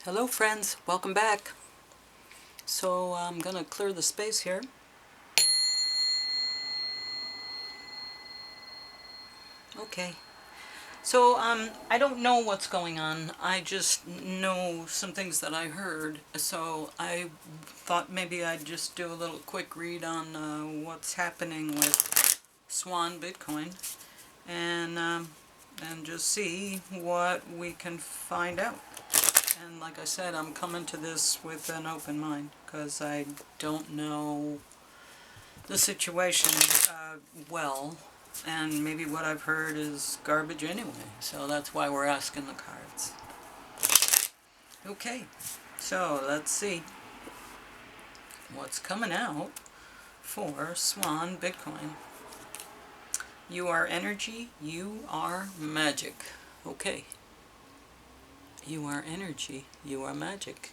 Hello friends, welcome back. So I'm gonna clear the space here. Okay. So I don't know what's going on. I just know some things that I heard. So I thought maybe I'd just do a little quick read on what's happening with Swan Bitcoin and just see what we can find out. And like I said, I'm coming to this with an open mind because I don't know the situation well, and maybe what I've heard is garbage anyway, so that's why we're asking the cards. Okay, so let's see what's coming out for Swan Bitcoin. You are energy, you are magic. Okay. You are energy, you are magic.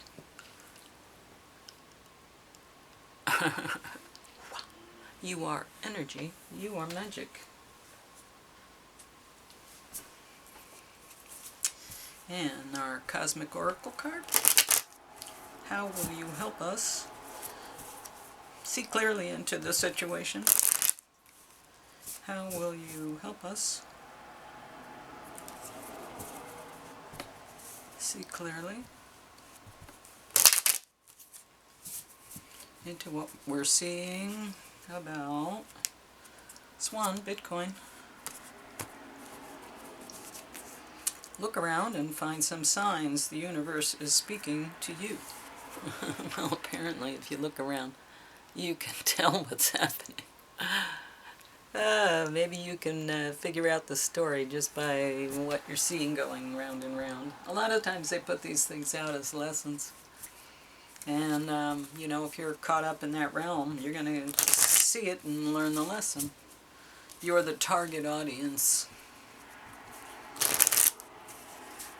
You are energy, you are magic. And our Cosmic Oracle card. How will you help us see clearly into the situation? How will you help us see clearly into what we're seeing about Swan Bitcoin? Look around and find some signs the universe is speaking to you. Well, apparently if you look around, you can tell what's happening. Maybe you can figure out the story just by what you're seeing going round and round. A lot of times they put these things out as lessons. And, you know, if you're caught up in that realm, you're going to see it and learn the lesson. You're the target audience.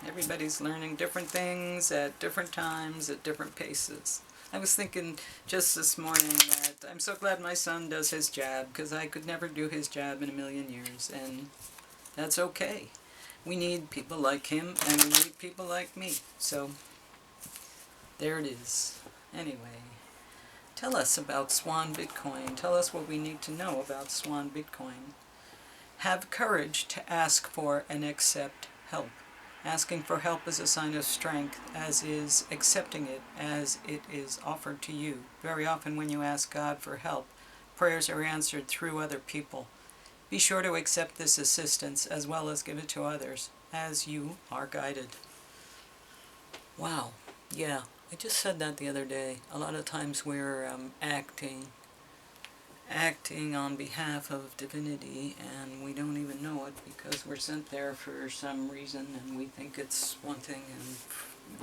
Everybody's learning different things at different times, at different paces. I was thinking just this morning that I'm so glad my son does his job, because I could never do his job in a million years, and that's okay. We need people like him, and we need people like me. So, there it is. Anyway, tell us about Swan Bitcoin. Tell us what we need to know about Swan Bitcoin. Have courage to ask for and accept help. Asking for help is a sign of strength, as is accepting it as it is offered to you. Very often when you ask God for help, prayers are answered through other people. Be sure to accept this assistance as well as give it to others, as you are guided. Wow, yeah, I just said that the other day. A lot of times we're acting on behalf of divinity, and we don't even know it because we're sent there for some reason, and we think it's one thing, and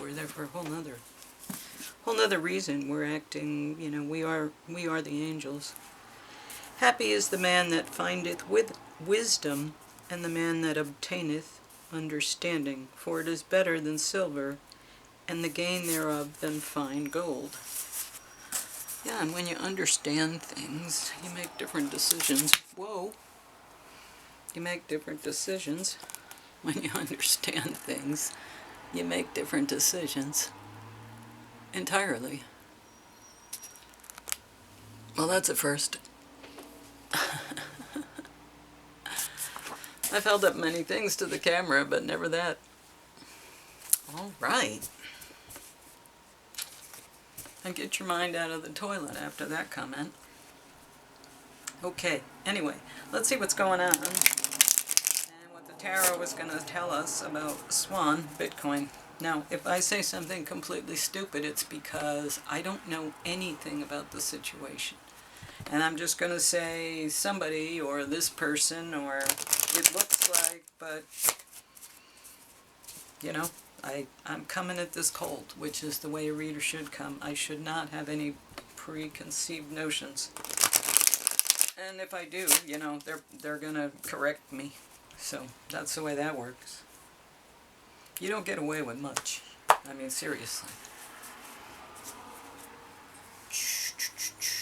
we're there for a whole nother reason. We're acting, you know, we are the angels. Happy is the man that findeth with wisdom, and the man that obtaineth understanding, for it is better than silver, and the gain thereof than fine gold. Yeah, and when you understand things, you make different decisions. Whoa! You make different decisions. When you understand things, you make different decisions. Entirely. Well, that's a first. I've held up many things to the camera, but never that. All right. And get your mind out of the toilet after that comment. Okay, anyway, let's see what's going on and what the tarot was going to tell us about Swan Bitcoin. Now, if I say something completely stupid, it's because I don't know anything about the situation. And I'm just going to say somebody or this person or it looks like, but, you know, I'm coming at this cold, which is the way a reader should come. I should not have any preconceived notions. And if I do, you know, they're going to correct me. So that's the way that works. You don't get away with much. I mean, seriously.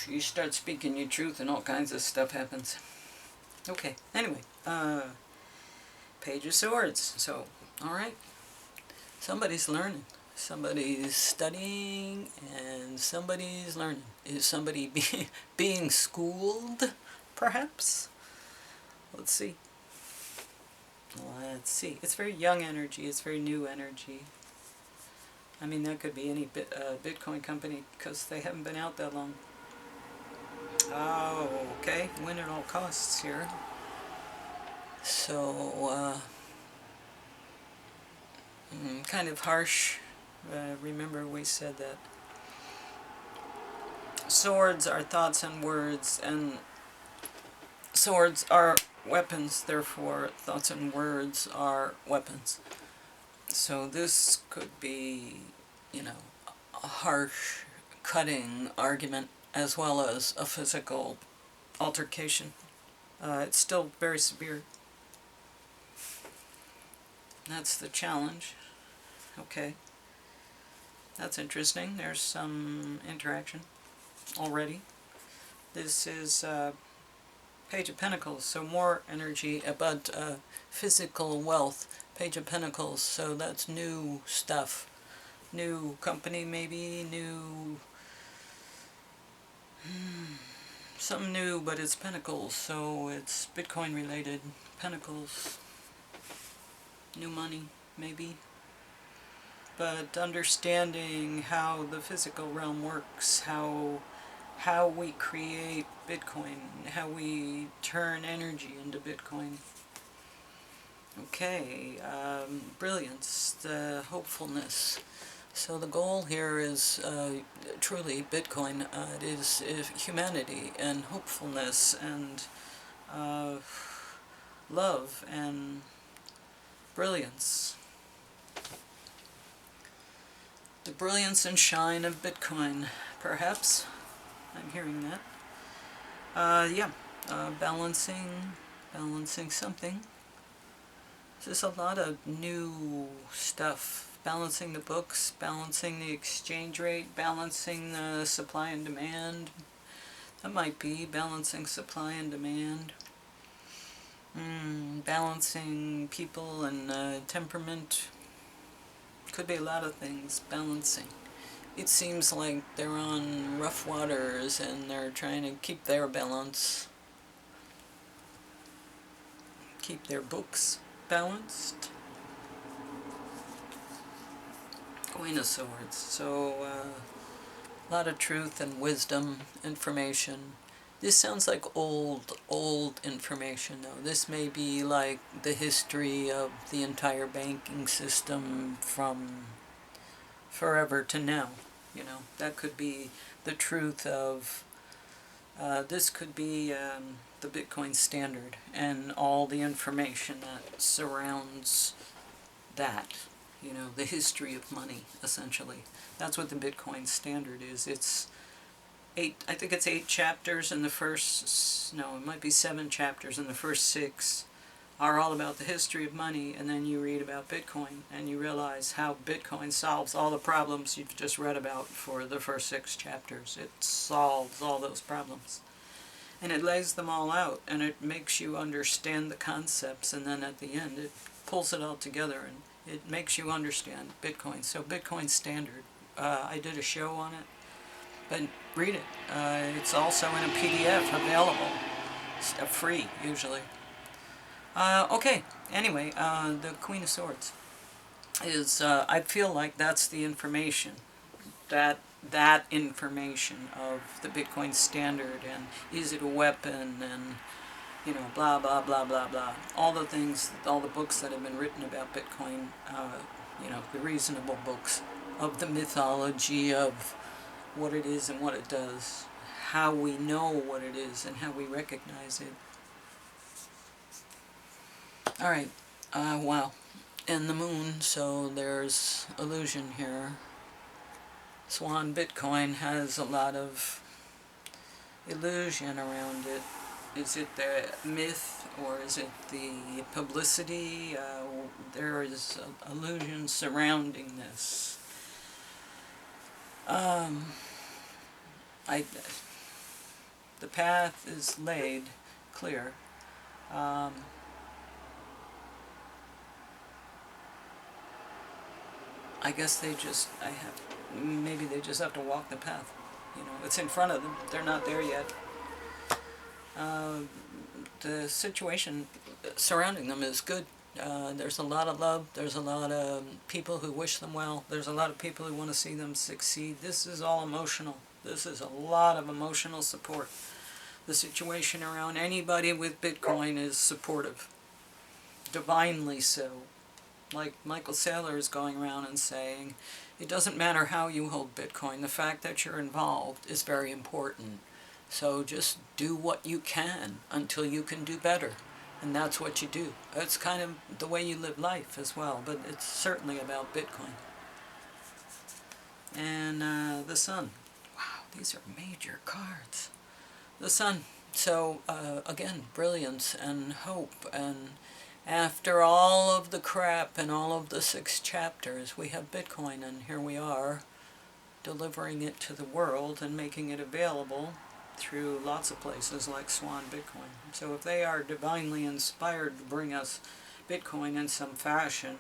You start speaking your truth and all kinds of stuff happens. Okay, anyway. Page of Swords. So, alright. Somebody's learning. Somebody's studying and somebody's learning. Is somebody being schooled, perhaps? Let's see. Let's see. It's very young energy. It's very new energy. I mean, that could be any Bitcoin company because they haven't been out that long. Oh, okay. Win at all costs here. So, kind of harsh. Remember we said that swords are thoughts and words, and swords are weapons, therefore thoughts and words are weapons. So this could be, you know, a harsh, cutting argument as well as a physical altercation. It's still very severe. That's the challenge. Okay. That's interesting. There's some interaction already. This is Page of Pentacles, so more energy about physical wealth. Page of Pentacles, so that's new stuff. New company maybe, new... something new, but it's Pentacles, so it's Bitcoin related. Pentacles. New money, maybe. But understanding how the physical realm works, how we create Bitcoin, how we turn energy into Bitcoin. Okay, brilliance, the hopefulness. So the goal here is truly Bitcoin. It is humanity and hopefulness and love and brilliance. The brilliance and shine of Bitcoin, perhaps. I'm hearing that. Yeah, balancing something. There's a lot of new stuff. Balancing the books, balancing the exchange rate, balancing the supply and demand. That might be balancing supply and demand. Balancing people and temperament. Could be a lot of things. Balancing. It seems like they're on rough waters and they're trying to keep their balance. Keep their books balanced. Queen of Swords. So, a lot of truth and wisdom, information. This sounds like old information, though. This may be like the history of the entire banking system from forever to now. You know, that could be the truth of, this could be the Bitcoin standard and all the information that surrounds that. You know, the history of money, essentially. That's what the Bitcoin standard is. It's I think it's 8 chapters in the first, no, it might be 7 chapters in the first 6 are all about the history of money, and then you read about Bitcoin, and you realize how Bitcoin solves all the problems you've just read about for the first 6 chapters. It solves all those problems. And it lays them all out, and it makes you understand the concepts, and then at the end it pulls it all together, and it makes you understand Bitcoin. So Bitcoin Standard, I did a show on it, but read it. It's also in a PDF available, free usually. Okay, anyway, the Queen of Swords is, I feel like that's the information, that information of the Bitcoin standard, and is it a weapon, and, you know, blah, blah, blah, blah, blah. All the things, all the books that have been written about Bitcoin, you know, the reasonable books of the mythology of what it is and what it does, how we know what it is and how we recognize it. Alright, wow. And the moon, so there's illusion here. Swan Bitcoin has a lot of illusion around it. Is it the myth or is it the publicity? There is illusion surrounding this. The path is laid clear. I guess maybe they just have to walk the path. You know, it's in front of them. They're not there yet. The situation surrounding them is good. There's a lot of love. There's a lot of people who wish them well. There's a lot of people who want to see them succeed. This is all emotional. This is a lot of emotional support. The situation around anybody with Bitcoin is supportive. Divinely so. Like Michael Saylor is going around and saying, it doesn't matter how you hold Bitcoin. The fact that you're involved is very important. So just do what you can until you can do better. And that's what you do. It's kind of the way you live life as well, but it's certainly about Bitcoin. And the sun. Wow, these are major cards. The sun. So, again, brilliance and hope. And after all of the crap and all of the 6 chapters, we have Bitcoin, and here we are, delivering it to the world and making it available through lots of places like Swan Bitcoin. So if they are divinely inspired to bring us Bitcoin in some fashion,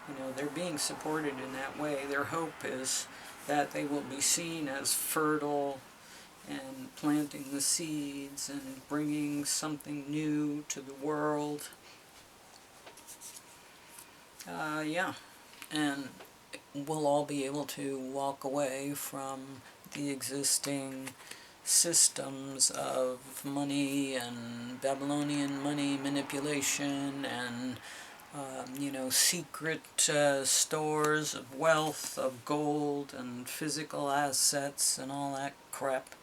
you know, they're being supported in that way. Their hope is that they will be seen as fertile and planting the seeds and bringing something new to the world. Yeah, and we'll all be able to walk away from the existing systems of money and Babylonian money manipulation and you know, secret stores of wealth, of gold and physical assets and all that crap.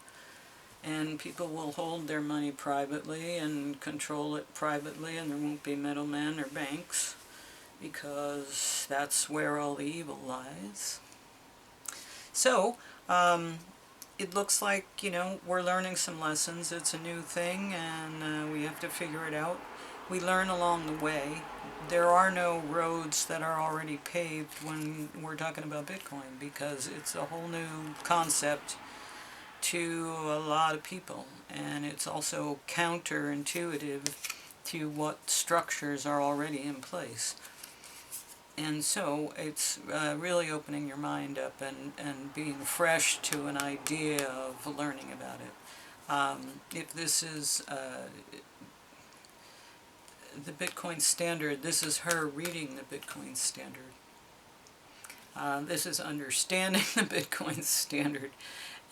And people will hold their money privately and control it privately, and there won't be middlemen or banks, because that's where all the evil lies. So, it looks like, you know, we're learning some lessons. It's a new thing, and we have to figure it out. We learn along the way. There are no roads that are already paved when we're talking about Bitcoin, because it's a whole new concept to a lot of people, and it's also counterintuitive to what structures are already in place. And so it's really opening your mind up and being fresh to an idea of learning about it. If this is the Bitcoin Standard, this is her reading the Bitcoin Standard. This is understanding the Bitcoin Standard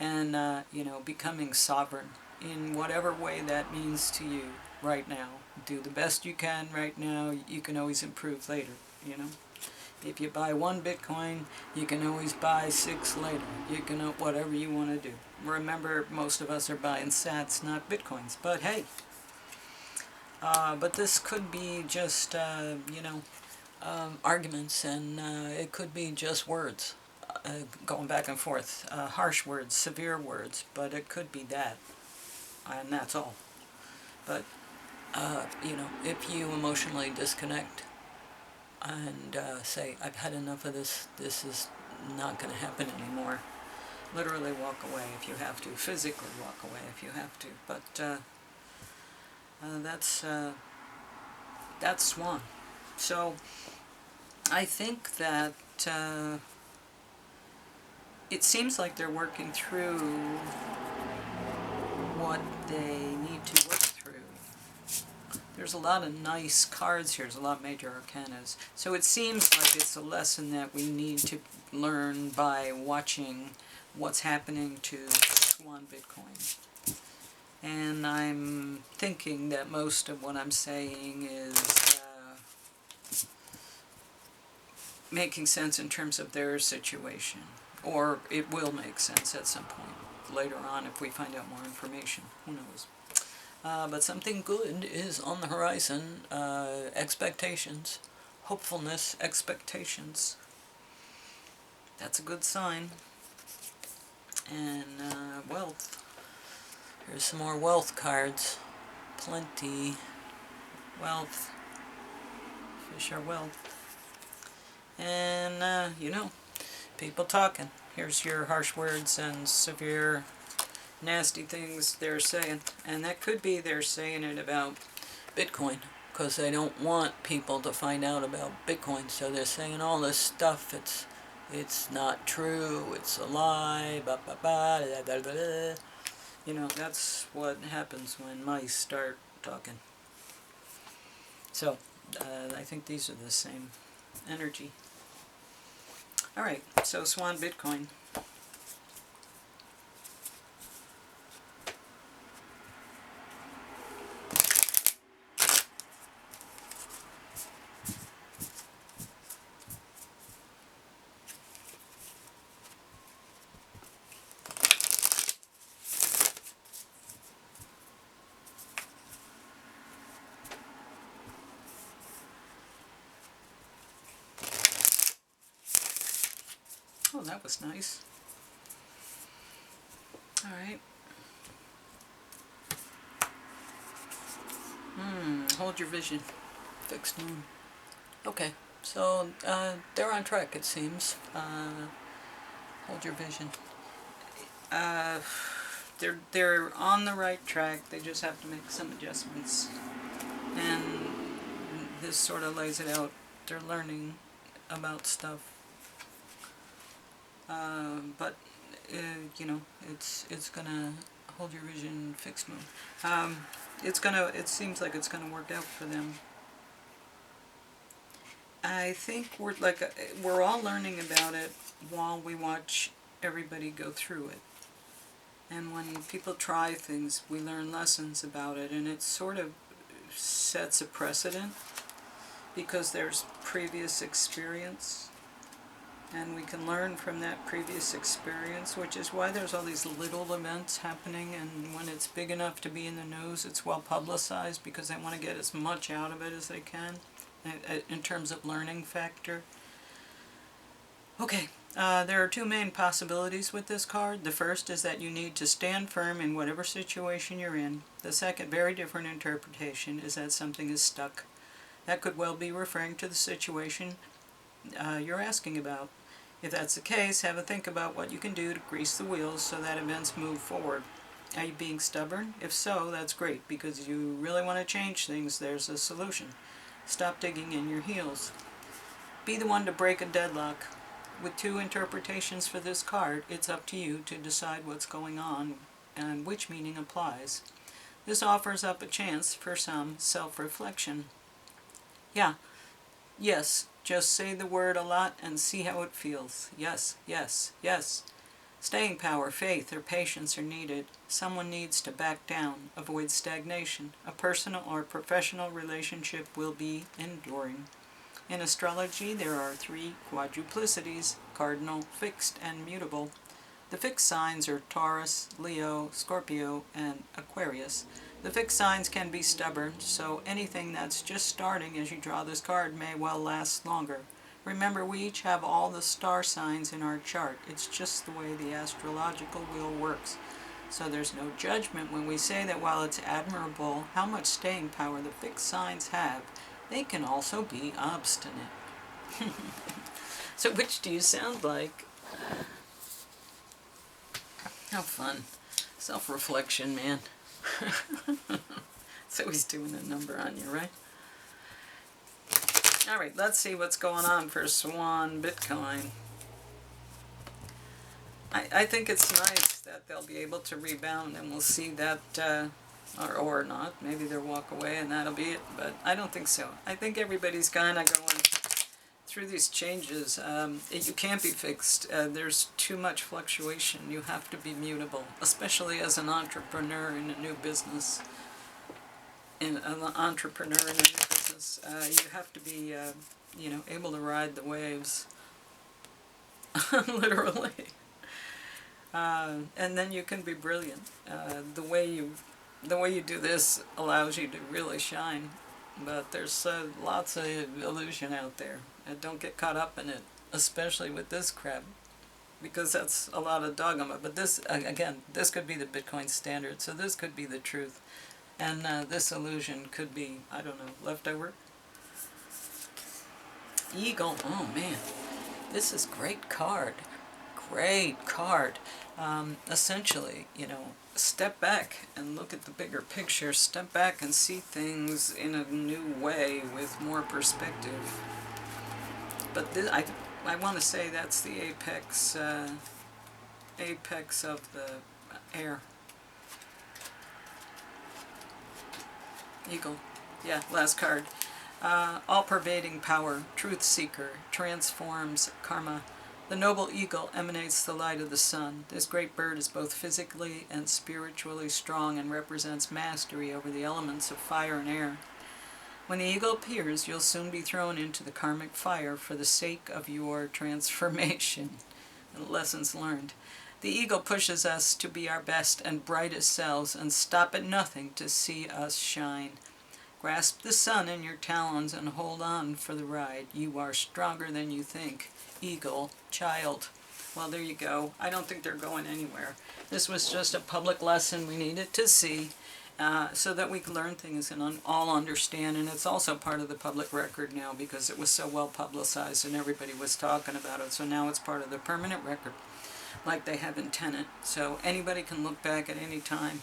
and, you know, becoming sovereign in whatever way that means to you right now. Do the best you can right now. You can always improve later, you know. If you buy 1 Bitcoin, you can always buy 6 later. You can, whatever you want to do. Remember, most of us are buying sats, not Bitcoins. But hey, but this could be just, you know, arguments, and it could be just words, going back and forth, harsh words, severe words, but it could be that, and that's all. But, you know, if you emotionally disconnect and say, I've had enough of this, this is not going to happen anymore, literally walk away if you have to, physically walk away if you have to, but that's Swan. So I think that it seems like they're working through what they need to work through. There's a lot of nice cards here. There's a lot of major arcanas. So it seems like it's a lesson that we need to learn by watching what's happening to Swan Bitcoin. And I'm thinking that most of what I'm saying is making sense in terms of their situation. Or it will make sense at some point later on if we find out more information. Who knows? But something good is on the horizon. Expectations, hopefulness, expectations. That's a good sign. And wealth. Here's some more wealth cards. Plenty. Wealth. Fish are wealth. And, you know, people talking. Here's your harsh words and severe, nasty things they're saying. And that could be they're saying it about Bitcoin, because they don't want people to find out about Bitcoin. So they're saying all this stuff. It's it's not true, it's a lie, ba ba ba, da, da, da, da. You know, that's what happens when mice start talking. So, I think these are the same energy. Alright, so Swan Bitcoin. Oh, that was nice. Alright. Hold your vision. Fixed moon. Okay, so they're on track, it seems. Hold your vision. They're on the right track. They just have to make some adjustments. And this sort of lays it out. They're learning about stuff. But you know, it's gonna hold your vision, fixed moon. It seems like it's gonna work out for them. I think we're all learning about it while we watch everybody go through it. And when people try things, we learn lessons about it, and it sort of sets a precedent because there's previous experience, and we can learn from that previous experience, which is why there's all these little events happening, and when it's big enough to be in the news, it's well publicized because they want to get as much out of it as they can in terms of learning factor. Okay, there are two main possibilities with this card. The first is that you need to stand firm in whatever situation you're in. The second, very different interpretation, is that something is stuck. That could well be referring to the situation you're asking about. If that's the case, have a think about what you can do to grease the wheels so that events move forward. Are you being stubborn? If so, that's great, because you really want to change things. There's a solution. Stop digging in your heels. Be the one to break a deadlock. With two interpretations for this card, it's up to you to decide what's going on and which meaning applies. This offers up a chance for some self-reflection. Yeah, yes, just say the word a lot and see how it feels. Yes, yes, yes. Staying power, faith, or patience are needed. Someone needs to back down, avoid stagnation. A personal or professional relationship will be enduring. In astrology, there are three quadruplicities: cardinal, fixed, and mutable. The fixed signs are Taurus, Leo, Scorpio, and Aquarius. The fixed signs can be stubborn, so anything that's just starting as you draw this card may well last longer. Remember, we each have all the star signs in our chart. It's just the way the astrological wheel works. So there's no judgment when we say that while it's admirable how much staying power the fixed signs have, they can also be obstinate. So which do you sound like? How fun. Self-reflection, man. It's always doing a number on you, right? Alright, let's see what's going on for Swan Bitcoin. I think it's nice that they'll be able to rebound, and we'll see that, or not. Maybe they'll walk away and that'll be it, but I don't think so. I think everybody's kind of going through these changes. You can't be fixed. There's too much fluctuation. You have to be mutable, especially as an entrepreneur in a new business. You have to be, able to ride the waves, literally. And then you can be brilliant. The way you do this allows you to really shine. But there's lots of illusion out there. Don't get caught up in it, especially with this crap, because that's a lot of dogma. But this, again, this could be the Bitcoin standard, so this could be the truth. And this illusion could be, I don't know, leftover. Eagle, oh man, this is great card. Great card. Essentially, step back and look at the bigger picture. Step back and see things in a new way with more perspective. But I want to say that's the apex, apex of the air. Eagle. Yeah, last card. All-pervading power, truth seeker, transforms karma. The noble eagle emanates the light of the sun. This great bird is both physically and spiritually strong and represents mastery over the elements of fire and air. When the eagle appears, you'll soon be thrown into the karmic fire for the sake of your transformation. Lessons learned. The eagle pushes us to be our best and brightest selves and stop at nothing to see us shine. Grasp the sun in your talons and hold on for the ride. You are stronger than you think. Eagle, child. Well, there you go. I don't think they're going anywhere. This was just a public lesson we needed to see so that we can learn things and all understand. And it's also part of the public record now because it was so well publicized and everybody was talking about it. So now it's part of the permanent record, like they have in Tenet. So anybody can look back at any time.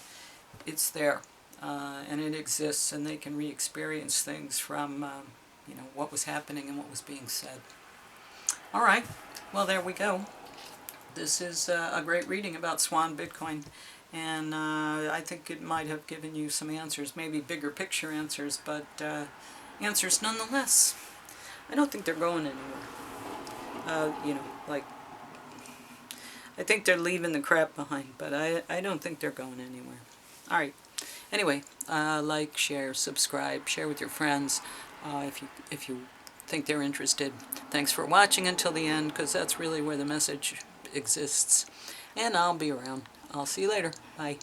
It's there. And it exists, and they can re-experience things from, what was happening and what was being said. All right, well, there we go. This is a great reading about Swan Bitcoin, and I think it might have given you some answers, maybe bigger picture answers, but answers nonetheless. I don't think they're going anywhere. I think they're leaving the crap behind, but I don't think they're going anywhere. All right. Anyway, like, share, subscribe, share with your friends if you think they're interested. Thanks for watching until the end, because that's really where the message exists. And I'll be around. I'll see you later. Bye.